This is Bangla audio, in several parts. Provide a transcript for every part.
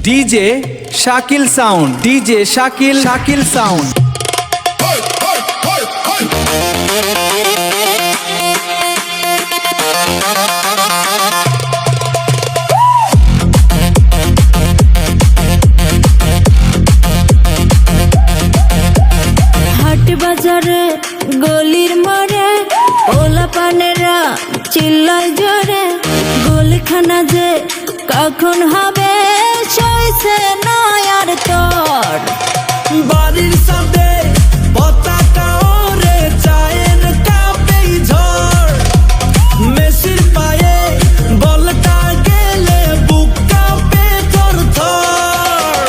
DJ Shakil sound, DJ Shakil sound. হাট বাজারে গলির মোড়ে ওলা পানেরা চিল্লায় জোরে, গোলখানা যে কখন হবে সইছে না আর তোর। বাড়ির সাথে পতাকা ওরে চায়ের কাপেই ঝড়, মেসির পায়ে বলটা গেলে বুক কাঁপে থর থর।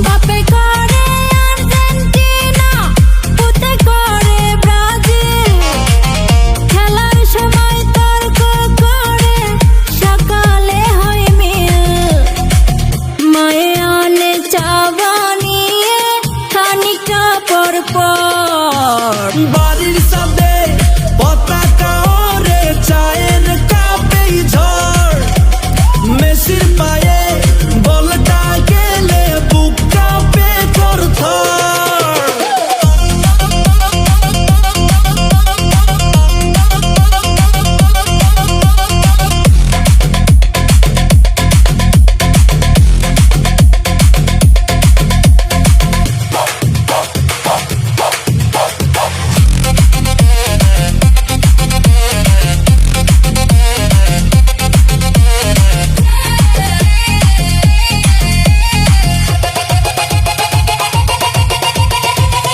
বাপে করে আর্জেন্টিনা, পুতে করে ব্রাজিল, খেলার সময় তর্ক করে সকালে হয় মিল। মায়ে আনে চা বানিয়ে খানিকটা পর পর। বাড়ির সাথে পতাকা ওরে চায়ের কাপেই ঝড়, মেসির পায়ে বলটা গেলে বুক কাঁপে থর থর।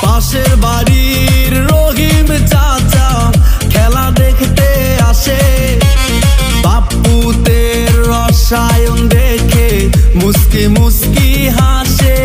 পাশের বাড়ির রহিম চাচা খেলা দেখতে আসে, বাপুতের রসায়ন দেখে মুস্কি মুস্কি হাসে।